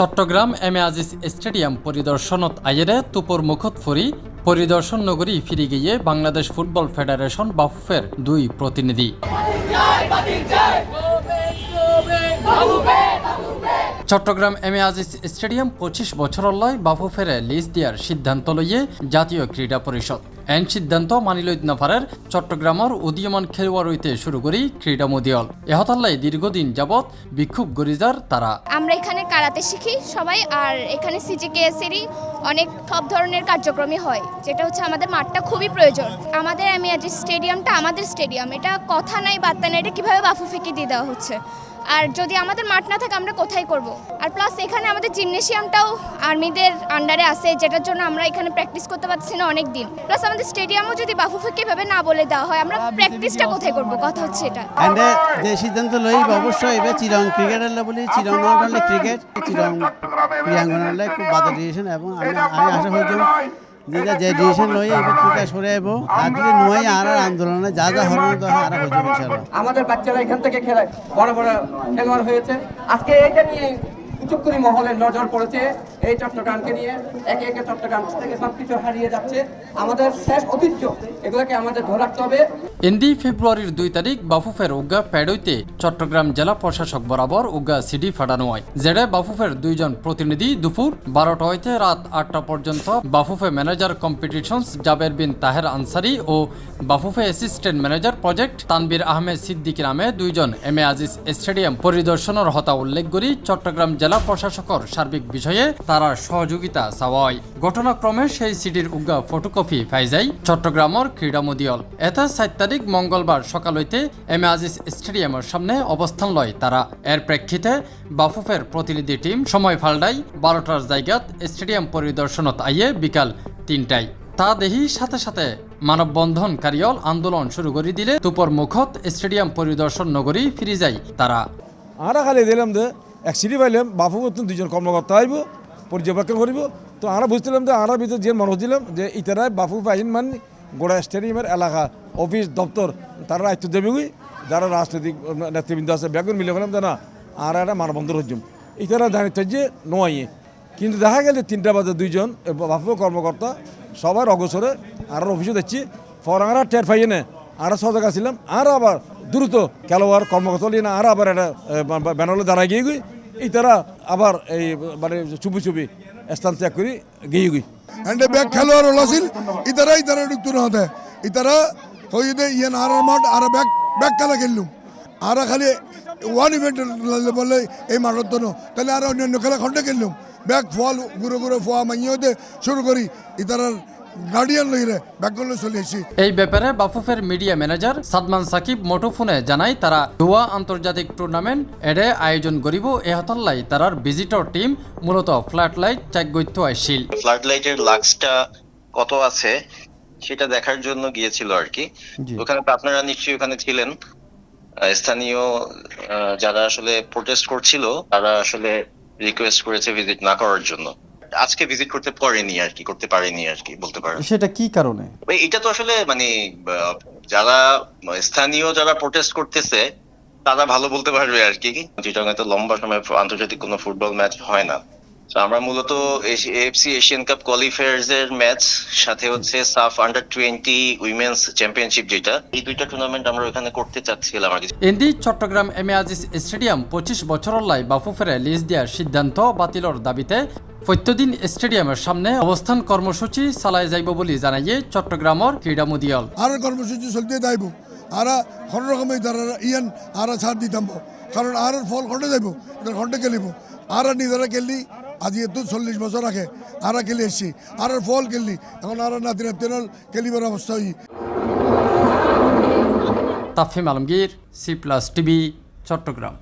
Chittagong M A Aziz stadium পরিদর্শনত আইয়েরে তুপুর মুখত ফুরি পরিদর্শন নগরী ফিরে গিয়ে বাংলাদেশ ফুটবল ফেডারেশন বাফুফের দুই প্রতিনিধি। Chittagong M A Aziz stadium 25 বছর লয় বাফুফেরে লিজ দিয়ার সিদ্ধান্ত লইয়ে জাতীয় ক্রীড়া পরিষদ এন সিদ্ধান্ত মানিলইত নাফারের চট্টগ্রামের উদীয়মান খেলোয়াড় হইতে শুরু করি ক্রীড়া মদিয়ল এহতাল্লাই দীর্ঘদিন যাবৎ বিক্ষোভ গরিজার তারা। আমরা এখানে কারাতে শিখি সবাই, আর এখানে সিজিকেএসেরই অনেক সব ধরনের কার্যক্রমই হয়, যেটা হচ্ছে আমাদের মাঠটা খুবই প্রয়োজন। আমাদের এম এ আজিজ স্টেডিয়ামটা আমাদের স্টেডিয়াম, এটা কথা নাই বার্তা নাই, এটা কীভাবে বাফুফেকে দিয়ে দেওয়া হচ্ছে। আর যদি আমাদের মাঠ না থাকে আমরা কোথায় করব। আর প্লাস এখানে আমাদের জিমনেশিয়ামটাও আর্মিদের আন্ডারে আছে, যেটার জন্য আমরা এখানে প্র্যাকটিস করতে পারছি না অনেক দিন। প্লাস আমাদের স্টেডিয়ামও যদি বাফুফেকে এভাবে না বলে দেওয়া হয়, আমরা প্র্যাকটিসটা কোথায় করব, কথা হচ্ছে এটা। এন্ডে যে সিদ্ধান্ত লইব অবশ্যই এবার চিরং ক্রিকেটার বলি চিরং নটলে ক্রিকেট চিরং ক্রীড়াঙ্গনে খুব বাধা দিয়েছেন এবং আমি আশা করছি যে ডিসিশন লই এবার ক্রিকেট সরে যাব আর যদি নয় আর আন্দোলনে যা যা হরণ তো আর হয়ে যাবে ইনশাআল্লাহ। আমাদের বাচ্চারা এখান থেকে খেলায় বড় বড় খেলোয়াড় হয়েছে। আজকে এটা নিয়ে কুচুকুরি মহলের নজর পড়েছে এই চট্টগ্রামকে নিয়ে। একে একে চট্টগ্রাম থেকে সবকিছু হারিয়ে যাচ্ছে। আমাদের শেষ ঐতিহ্য, এগুলোকে আমাদের ধরে রাখতে হবে। এন্দি ফেব্রুয়ারির 2 তারিখ বাফুফের উগা প্যাডইতে চট্টগ্রাম জেলা প্রশাসক বরাবর উগা সিডি ফাটানো হয়, যেটা বাফুফের দুইজন প্রতিনিধি দুপুর 12টা হইতে রাত 8টা পর্যন্ত বাফুফে ম্যানেজার কম্পিটিশনস জাবের বিন তাহের আনসারি ও Bafufe assistant manager project Tanvir Ahmed Siddique নামে দুইজন এম এ আজিজ স্টেডিয়াম পরিদর্শনের হতা উল্লেখ করি চট্টগ্রাম জেলা প্রশাসকের সার্বিক বিষয়ে তারা সহযোগিতা চাওয়ায়। ঘটনাক্রমে সেই সিডির উগা ফটোকপি পাই যায় চট্টগ্রামের ক্রীড়া মদিয়ল। এতে 7 তারিখ মঙ্গলবার সকাল হইতে এম এ আজিজ স্টেডিয়ামের সামনে অবস্থান লয় তারা। এর প্রেক্ষিতে বাফুফের প্রতিনিধি টিম সময় ফাল্ডাই 12টার জায়গাত স্টেডিয়াম পরিদর্শনত আইয়ে বিকাল 3টায়। তা দেহি সাথে সাথে মানববন্ধনকারীল আন্দোলন শুরু করে দিলে তুপর মুখত স্টেডিয়াম পরিদর্শন নগরী ফিরে যায় তারা। আমরা খালি দিলাম যে এক সিটি পাইলাম বাফু দুজন কর্মকর্তা আইব পর্যবেক্ষণ করিব। তো আমরা বুঝছিলাম যে আমরা ভিতরে যে মনে হচ্ছিলাম যে ইতারাই বাফু পাইন মানে গোড়া স্টেডিয়ামের এলাকা অফিস দপ্তর তারা দায়িত্ব দেবেই, যারা রাজনৈতিক নেতৃবৃন্দ আছে বেগুন মিলে ফেলাম না আর একটা মানবন্ধন হচ্ছুম ইতারা দায়িত্ব যে নয়। কিন্তু দেখা গেল 3টা বাজে দুইজন বাফু কর্মকর্তা সবার অগোচরে আর অফিসে দেখছি পর আমরা টের পাইয়ে না আর সজাগ ছিলাম। আর আবার দ্রুত খেলোয়াড় কর্মকর্তা নিয়ে না আর আবার একটা ব্যানারে দাঁড়ায় গিয়ে গই এই তারা আবার এই মানে চুপি চুপি স্থান ত্যাগ করে গিয়ে গই। এন্ডে ব্যাক খেলোয়াড় হলাছিল ইতারা ঢুকতো না হতে ইতারা হইতে ইয়ান আর মাঠ আর ব্যাক খেলা খেললুম আর খালি ওয়ান ইভেন্ট বলে এই মাঠের জন্য তাহলে আর অন্যান্য খেলা খন্ডে খেললুম ব্যাক ফল ঘুরে ঘুরে ফোয়া মাইতে শুরু করি ইতারার গার্ডিয়ান লইরে ব্যাকগুলো চলে এসেছি। এই ব্যাপারে বাফুফের মিডিয়া ম্যানেজার সাদমান সাকিব মুঠোফোনে জানায় তারা দোয়া আন্তর্জাতিক টুর্নামেন্ট এডে আয়োজন করিব। এ হতল্লাই তারার ভিজিটর টিম মূলত ফ্ল্যাট লাইট চাকগৈত্য আইছিল। ফ্ল্যাট লাইটের লাক্সটা কত আছে সেটা দেখার জন্য গিয়েছিল আর কি। ওখানে আপনারা নিশ্চয়ই ওখানে ছিলেন। স্থানীয় যারা আসলে প্রোটেস্ট করছিল তারা আসলে রিকোয়েস্ট করেছে ভিজিট না করার জন্য। আজকে ভিজিট করতে পারেনি আর কি, করতে পারেনি আর কি বলতে পারেন। সেটা কি কারণে? এটা তো আসলে মানে যারা স্থানীয় যারা প্রোটেস্ট করতেছে তারা ভালো বলতে পারবে আর কি। চিটাগাংয়ে তো লম্বা সময় আন্তর্জাতিক কোনো ফুটবল ম্যাচ হয় না। তো আমরা মূলত এএফসি এশিয়ান কাপ কোয়ালিফায়ার্স এর ম্যাচ সাথে হচ্ছে সাফ আন্ডার-20 উইমেন্স চ্যাম্পিয়নশিপ, যেটা এই দুইটা টুর্নামেন্ট আমরা ওখানে করতে চাচ্ছিলাম আর কি। এন্দি Chittagong M A Aziz stadium 25 বছর লাই বাফুফেরে লিজ দেওয়ার সিদ্ধান্ত বাতিলর দাবিতে প্রত্যেকদিন স্টেডিয়ামের সামনে অবস্থান কর্মসূচি চালায় যাইব বলে জানাইয়ে চট্টগ্রামের ক্রীড়া মদিয়ল। আর কর্মসূচি চলতে যাইব আর কোনো রকমের ইয়ান আর ছাড় দিতাম কারণ আর ফল খন্ডে যাইব খন্ডে খেলিব আর নিজেরা খেললি আজি তো 40 বছর আগে আর খেলে এসছি আর ফল খেললি এখন আর নাতি নাতিনাল খেলিবার অবস্থা হই। তাফহিম আলমগীর, C+ টিভি, চট্টগ্রাম।